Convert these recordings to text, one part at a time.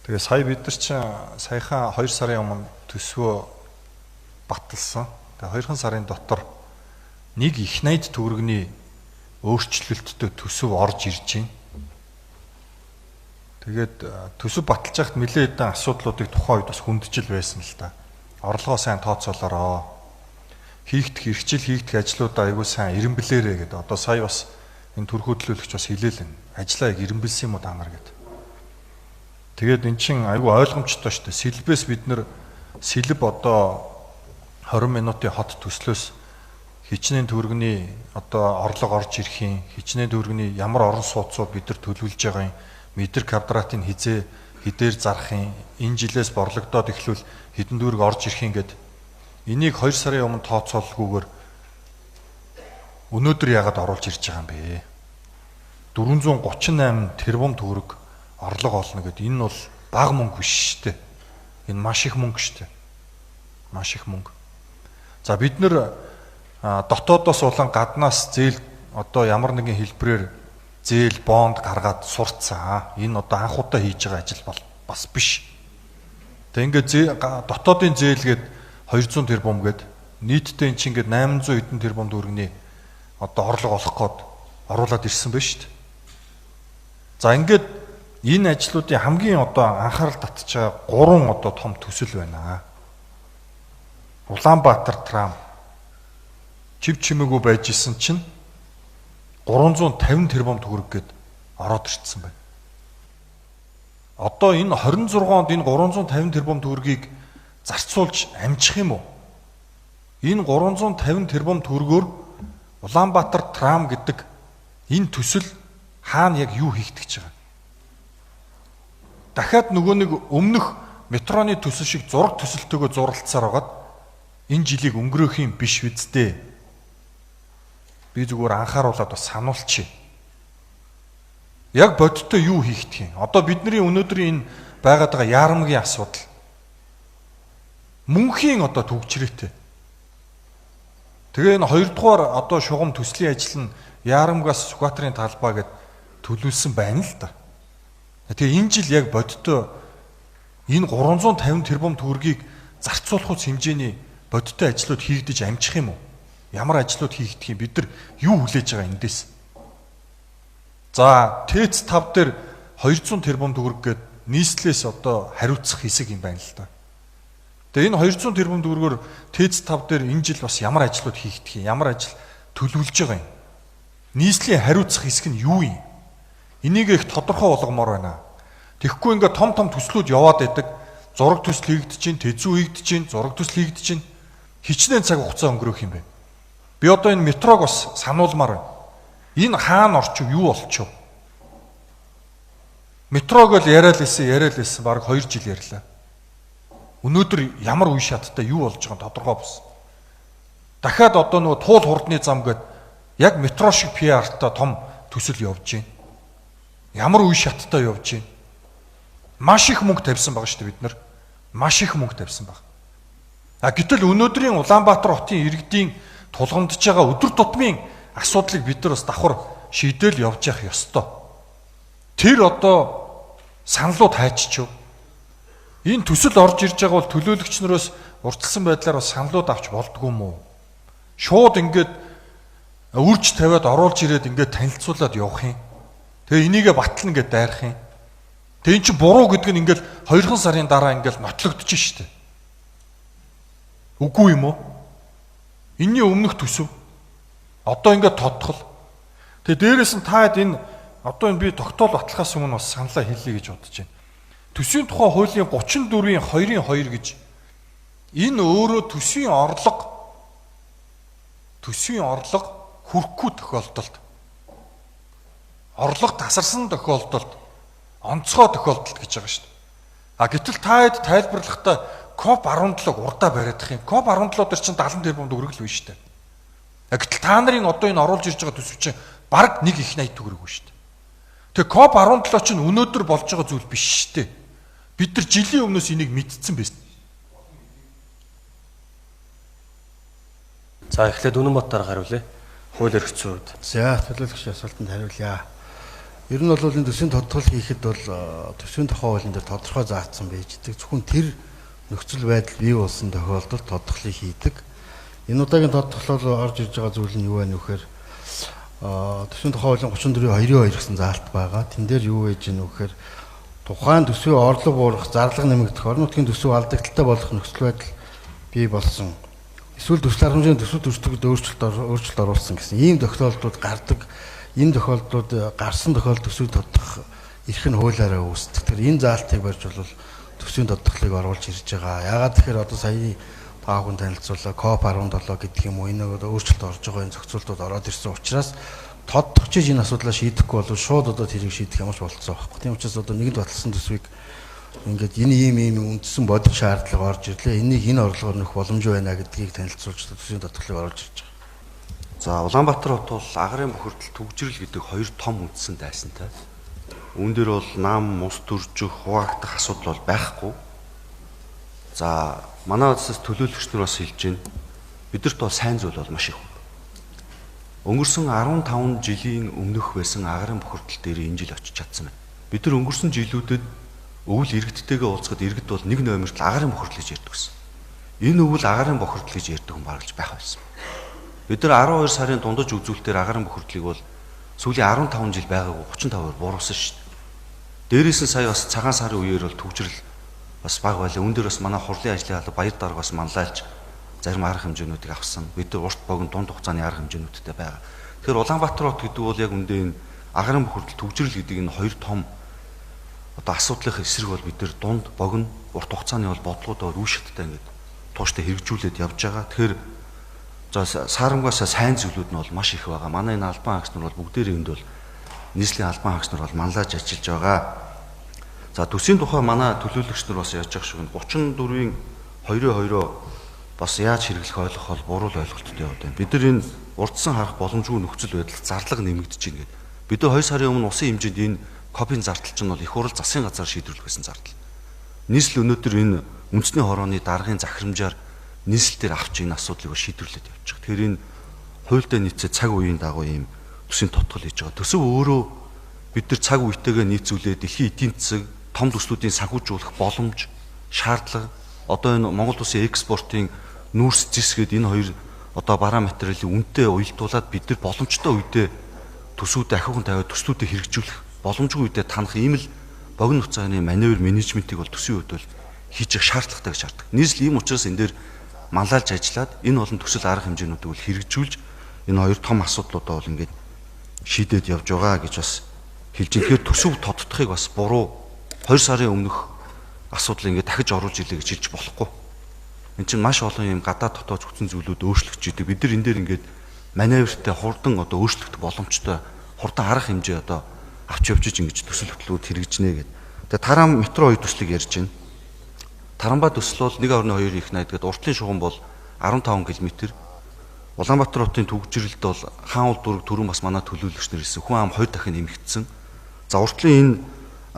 Тэгээ сая бид нар чинь саяхан 2 сарын өмнө төсвөө баталсан. Тэгээ 2 сарын дотор нэг их найд төгрөгийн өөрчлөлттэй төсөв орж ирж байна. Тэгээд төсөв баталж байхад нэлээд хэдэн асуудлуудыг тухайн үед бас хүндчил байсан л да. Орлогоо сайн тооцоолороо. Хийгдэх ажлуудаа айгүй сайн эренблээрээ гэдэг. Одоо сая бас энэ төрх хөдөлгөөлөгч бас хэлээлэн. Ажлаа яг эренбэлсэн юм уу даангаар гэдэг. Тэгээд эн чин айгүй ойлгомжтой шүү дээ. Сэлбээс бид нэр сэлб одоо 20 минутын хот төслөөс хичнээн төгрөгийн одоо орлого орж ирэхийн, хичнээн төгрөгийн ямар орон сууцууд бид нар төлөвлөж байгаа юм, метр квадратын хідээр зарахын, энэ жилээс борлогдоод эхлүүл хэдэн төгрөг орж ирэхийн гэд энийг 2 сарын өмнө тооцоолгүйгээр өнөөдөр яагаад оруулж ирж байгаа юм бэ? 438 тэрбум төгрөг орлого олно гэд энэ бол бага мөнгө биш шүү дээ. Энэ маш их мөнгө шүү дээ. Маш их мөнгө. За бид нэр дотоодоос болон гаднаас зээл одоо ямар нэгэн хэлбэрээр зээл бонд гаргаад сурцсан. Энэ одоо анх удаа хийж байгаа ажил бол бас биш. Тэгээ ингээд дотоодын зээлгээд 200 тэрбум гээд нийтдээ эн чинь ингээд 800 хэдэн тэрбум төгрөгийн одоо орлого олох гээд оруулаад ирсэн байна шүү дээ. За ингээд энэ ажлуудын хамгийн одоо анхаарал татж байгаа 3 одоо том төсөл байна. Улаанбаатар трам чив чимээгүй байж исэн чинь 350 тэрбум төгрөг гээд ороод ирсэн байна. Одоо энэ 26 онд энэ 350 тэрбум төгрөгийг зарцуулж амжих юм уу? Энэ 350 тэрбум төгрөгөөр Улаанбаатар трам гэдэг энэ төсөл хаана яг юу хийх гэж байгаа? Дахиад нөгөө нэг өмнөх метроны төсөл шиг зураг төсөлтөөгөө зурлалцаар байгаад энэ жилийг өнгөрөөх юм биш үсттэй. Би зүгээр анхааруулад бас сануулчих. Яг бодиттой юу хийх юм? Одоо бидний өнөөдрийн энэ байгаад байгаа яарамгийн асуудал. Мөнхийн одоо төгжрээтэй. Тэгээ энэ 2 дугаар одоо шугам төслийн ажил нь яарамгаас Сүхбаатарын талбай гэд төлөвлөсөн байна л да. Тэгээ энэ жил яг бодиттой энэ 350 тэрбум төгрөгийг зарцуулах ус хэмжээний бодиттой ажлууд хийгдэж амжих юм уу? Ямар ажлууд хийгдэх юм? Бид нар юу хүлээж байгаа эндээс? За, ТЭЦ 5 дээр 200 тэрбум төгрөг гээд нийслэлээс одоо хариуцах хэсэг юм байна л да. Тэгээ энэ 200 тэрбум төгрөгөөр ТЭЦ 5 дээр энэ жил бас ямар ажлууд хийгдэх юм? Ямар ажил төлөвлөж байгаа юм? Нийслэлийн хариуцах хэсэг нь юу юм? Энийг их тодорхой болгомоор байна. Тэгэхгүй ингээд том төслүүд яваад байдаг. Зураг төсөл хийгдэж чинь, тэзүү хийгдэж чинь, зураг төсөл хийгдэж чинь хичнээн цаг хугацаа өнгөрөх юм бэ. Би одоо энэ метрог бас сануулмаар байна. Энэ хаана орчих юу болчих вэ? Метрог л яриад лээсэн баг 2 жил ярьлаа. Өнөөдөр ямар үе шаттай юу болж байгааг тодорхой болсон. Дахиад одоо нөгөө туул хурдны зам гээд яг метро шиг PR-тай том төсөл явж байна. Ямар үе шаттай явж байна. Маш их мөнгө тавьсан байгаа шүү дээ бид нар. Маш их мөнгө тавьсан баг. Гэтэл өнөөдрийн Улаанбаатар хотын иргэдийн тулгамдж байгаа өдөр тутмын асуудлыг бид нар бас давхар шийдэл явж явах ёстой. Тэр одоо саналууд хайчиж. Энэ төсөл орж ирж байгаа бол төлөөлөгч нараас урьдчилсан байдлаар бас саналууд авч болдгоо юм уу? Шууд ингээд үрж тавиад оруулж ирээд ингээд танилцуулаад явах юм. Тэгээ энийгээ батлна гэдээ дайрах юм. Тэгээ эн чинь буруу гэдэг нь ингээд 2 сарын дараа ингээд нотлогдож штэ. Үгүй юм уу? Энийн өмнөх төсөв. Одоо ингээд тодтол. Тэгээ дээрээс нь таад энэ одоо энэ би тогтоол батлахаас өмнө бас саналаа хэлье гэж бодож байна. Төсвийн тухай хуулийн 34-ийн 2-ын 2 гэж энэ өөрөө төсвийн орлого хүрхгүй тохиолдолд орлого тасарсан тохиолдолд онцгой тохиолдолд гэж байгаа шүү дээ. Гэтэл таад тайлбарлахдаа КОП 17-г урдаа бариадах юм. КОП 17 дээр чинь 70 тэрбум төгрөг л биш шүү дээ. Гэтэл та нарын одоо энэ оруулж ирж байгаа төсөв чинь бараг нэг их 80 төгрөг биш шүү дээ. Тэгээ КОП 17 чинь өнөөдөр болж байгаа зүйл биш шүү дээ. Бид нар жилийн өмнөөс энийг мэдсэн байсан. За эхлээд үнэн бодтойгоор хариулъя. Хууль эрх зүйд. За төлөөлөгч асуултанд хариулъя. Ер нь бол энэ төсвийн тодтгол хийхэд бол төсвийн тухай хуулийн дээр тодорхой заагдсан байж байгаа. Зөвхөн тэр нөхцөл байдал бий болсон тохиолдолд тодтголыг хийдэг. Энэ удаагийн тодтголоор орж ирж байгаа зүйл нь юу вэ нөхөр? Төсвийн тухай хуулийн 34-22 гэсэн заалт байгаа. Тэн дээр юу гэж юм нөхөр? Тухайн төсвийн орлого буурах, зарлага нэмэгдэх, орон нутгийн төсөв алдагдaltaй болох нөхцөл байдал бий болсон. Эсвэл төсөл харамжийн төсөв төрөлтөд өөрчлөлт оруулсан гэсэн ийм тохиолдлууд гардаг. Энэ тохиолдлууд гарсан тохиолдолд төсвийг тодтох эрх нь хуулиараа үүсдэг. Тэгэхээр энэ заалтыг барьж бол төсвийн тодтголыг оруулж ирж байгаа. Яагаад тэгэхээр одоо сая та бүхэн танилцуулаа COP 17 гэдэг юм уу энэ өөрчлөлт орж байгаа энэ зохицуултууд ороод ирсэн учраас тодтогч энэ асуудлаа шийдэхгүй бол шууд одоо тэрийг шийдэх ямарч болцсон байхгүй. Тийм учраас одоо нэгд баталсан төсвийг ингээд энэ ийм үндсэн бодит шаардлага орж ирлээ. Энийг энэ орлогоор нөх боломж байна гэдгийг танилцуулж төсвийн тодтголыг оруулж ирж байгаа. За Улаанбаатар хот бол агарын бохирдол түгжрэл гэдэг хоёр том үндсэн дайсантай. Үүн дээр бол нам, мус төржих, хуваагдах асуудал бол байхгүй. За манай улсаас төлөөлөгч нар бас хэлж байна. Бидэрт бол сайн зүйл бол маш их. Өнгөрсөн 15 жилийн өмнөх байсан агарын бохирдол дээр энэ жил очиж чадсан байна. Бид нар өнгөрсөн жилүүдэд өвөл иргэдтэйгээ уулзахад иргэд бол нэг номерт агарын бохирдол гэж ярьдаг гэсэн. Энэ өвөл агарын бохирдол гэж ярьдаг хүн баргалж байх байсан. Бид нар 12 сарын дундаж үзүүлэлтээр агарын бохирдлыг бол сүүлийн 15 жил байгаагүй 35% буурсан шүү дээ. Дээрээс нь сая бас цагаан сарын үеэр бол төвжрэл бас баг байлаа. Үүн дээр бас манай хурлын ажлын алба баяр дарга бас манлайлж зарим арга хэмжээнүүдийг авсан. Бид нар урт богино дунд хугацааны арга хэмжээнүүдтэй байгаа. Тэгэхээр Улаанбаатар хот гэдэг бол яг үндэ энэ агарын бохирдол төвжрэл гэдэг энэ хоёр том одоо асуудлын эсрэг бол бид нар дунд богино урт хугацааны бол бодлогуудаа үе шаттай ингээд тууштай хэрэгжүүлээд явж байгаа. Тэгэхээр за саарамгаас сайн зүйлүүд нь бол маш их байгаа. Манай энэ албан хаагч нар бол бүгдээрээ энд бол нийслэлийн албан хаагч нар бол манлайлж ажиллаж байгаа. За төсвийн тухай манай төлөөлөгч нар бас яаж явах шиг 34-ийн 2-2 бас яаж хэрэглэх ойлгох бол буруу ойлголттой яваад байна. Бид нар энэ урдсан харах боломжгүй нөхцөл байдал зарлага нэмэгдэж байна гэдэг. Бид нар 2 сарын өмнө усын хэмжээнд энэ копийн зардал чинь бол их хурл засгийн газар шийдвэрлэх байсан зардал. Нийслэл өнөөдөр энэ үндэсний хорооны даргын захирамжаар нийслэлээр авч энэ асуудлыг шийдвэрлээд явж байгаа. Тэгэхээр энэ хуультай нийцээ цаг үеийн дагуу ийм төсвийн тодтгол хийж байгаа. Төсөв өөрөө бид нар цаг үетэйгээ нийцүүлээд дэлхийн эдийн засаг, том төслүүдийн санхүүжүүлэх боломж, шаардлага, одоо энэ Монгол улсын экспортын нүүрс зэсгээд энэ хоёр одоо бараа материалын үнэтэй уялдуулаад бид нар боломжтой үедээ төсвүүдэд ахиухан тавиад төслүүдэд хэрэгжүүлэх боломжгүй үедээ танах ийм л богино хугацааны маневр менежментийг бол төсвийн хувьд бол хийж явах шаардлагатай гэж хардаг. Нийслэл ийм учраас энэ дээр манлайлж ажиллаад энэ олон төсөл арга хэмжээнүүдийг бол хэрэгжүүлж энэ хоёр том асуудлуудаа бол ингээд шийдээд явж байгаа гэж бас хэлж байна. Тэгэхээр төсөв тодтохыг бас буруу 2 сарын өмнөх асуудал ингээд дахиж оруулж ирлээ гэж хэлж болохгүй. Энд чинь маш олон юм гадаад дотоод хүчин зүйлүүд өөрчлөгдөж идэг. Бид нар энэ дээр ингээд маневртай хурдан одоо өөрчлөгдөх боломжтой хурдан арга хэмжээ одоо авч явж ингэж төсөл хөтөлбөрүүд хэрэгжинэ гэдэг. Тэгээ Таран метро 2 төслийг ярьж байна. Таранбаа төсөл бол 1.2 их найд гэдэг уртлын шугам бол 15 км. Улаанбаатар хотын түгжрэлд бол хаан уул дүүрэг түрүүн бас манай төлөөлөгч нар хэлсэн. Хүн ам 2 дахин нэмэгдсэн. За уртлын энэ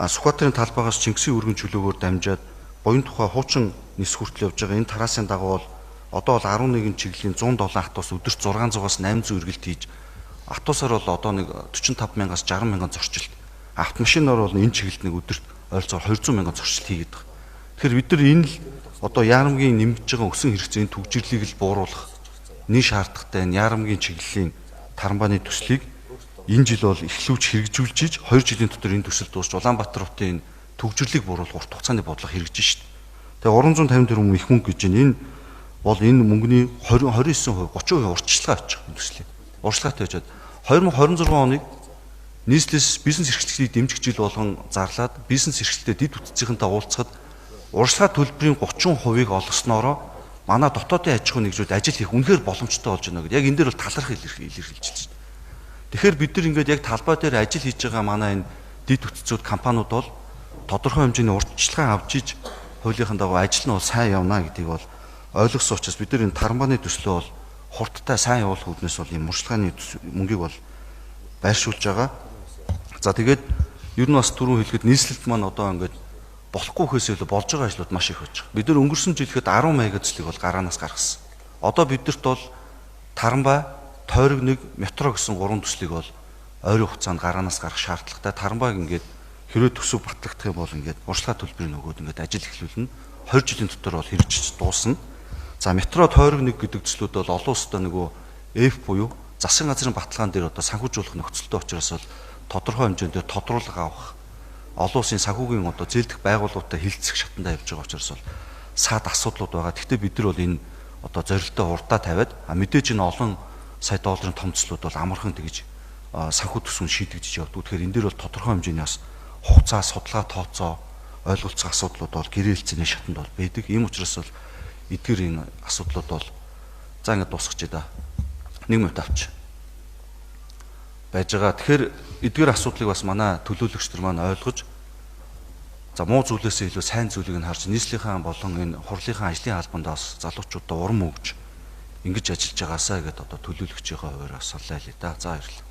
Сүхбаатарын талбайгаас Чингисийн өргөн чөлөөгөөр дамжаад буян тухай хуучин нис хүртэл явж байгаа. Энэ тарасын дагуу бол одоо бол 11 чиглэлийн 107 автобус өдөрт 600-аас 800 эргэлт хийж автобусаар бол одоо нэг 45,000-аас 60,000 зорчилт. Автомашинаар бол энэ чиглэлд нэг өдөрт ойролцоогоор 200,000 зорчилт хийгээд байгаа. Тэгэхээр бид нар энэ л одоо яарамгийн нэмж байгаа өсөн хэрэгцээний түгжирлийг л бууруулах нэг шаардлагатай энэ яарамгийн чиглэлийн таранбааны төслийг энэ жил бол эхлүүлж хэрэгжүүлж иж 2 жилийн дотор энэ төсөл дуусч Улаанбаатар хотын түгжирлийг бууруулах урт хугацааны бодлого хэрэгжиж шít. Тэгээ 350 тэрбум их мөнгө гэж байна. Энэ бол энэ мөнгөний 29%, 30% урьдчилгаа авчих энэ төслийн. Урьдчилгаатай байжгаад 2026 оныг нийслэлээс бизнес эрхчлэлийг дэмжих жил болгон зарлаад бизнес эрхчлэлтэй дэд бүтцийнхэнтэй уулзахад урьдчилгаа төлбөрийн 30%-ийг олгосноороо манай дотоодын аж ахуйн нэгжүүд ажил хийх үнэхээр боломжтой болж байна гэдэг. Яг энэ дээр бол таларх илэрхийлж байна. Тэгэхээр бид нар ингээд яг талбай дээр ажил хийж байгаа манай энэ дэд бүтцүүд компаниуд бол тодорхой хэмжээний урьдчилгаа авч иж хуулийнхаа дагуу ажил нь бол сайн явна гэдгийг бол ойлгосон учраас бид нар энэ таранбааны төслөө бол хурдтай сайн явуулах үүднээс бол ийм урьдчилгааны мөнгийг бол байршуулж байгаа. За тэгээд ер нь бас түрүүн хэлэхэд нийслэлд маань одоо ингээд болохгүй хөөсөө болж байгаа ажлууд маш их байж байгаа. Бид нар өнгөрсөн жилхэд 10 мега төслийг бол гараанаас гаргасан. Одоо бидэрт бол Таранбай, Тойрог 1, метро гэсэн 3 төслийг бол ойрын хугацаанд гараанаас гарах шаардлагатай. Таранбайг ингээд хэрвээ төсөв батлагдах юм бол ингээд урьдчилан төлбөрийн нөгөөд ингээд ажил эхлүүлнэ. 20 жилийн дотор бол хэрэгжиж дуусна. За метро тойрог 1 гэдэг төслүүд бол олон улстай нөгөө F буюу засгийн газрын баталгаан дээр одоо санхүүжүүлэх нөхцөлтэй учраас бол тодорхой хэмжээнд тодруулга авах олон улсын санхүүгийн одоо зээлдэх байгууллагуудтай хилцэх шатандаа явж байгаа учраас бол саад асуудлууд байгаа. Гэхдээ бид нар бол энэ одоо зорилтоо урдаа тавиад мэдээж энэ олон сая долларын том төслүүд бол амархан тэгж санхүү төсвөн шийдэгдэж явдаг. Тэгэхээр энэ дээр бол тодорхой хэмжээний бас хугацаа, судалгаа тооцоо, ойлголцох асуудлууд бол гэрээлцэний шатанд бол байдаг. Ийм учраас бол эдгээр энэ асуудлууд бол за ингэ дуусгах да. 1 минут авч байж байгаа. Тэгэхээр эдгээр асуудлыг бас манай төлөөлөгч нар маань ойлгож за муу зүйлээсээ илүү сайн зүйлийг нь харж нийслэлийн болон энэ хурлынхаа ажлын албанд бас залуучуудаа урам өгж ингэж ажиллаж байгаасаа гэдээ одоо төлөөлөгчийн хувьд бас саллаа хэлээ да. За баярлалаа.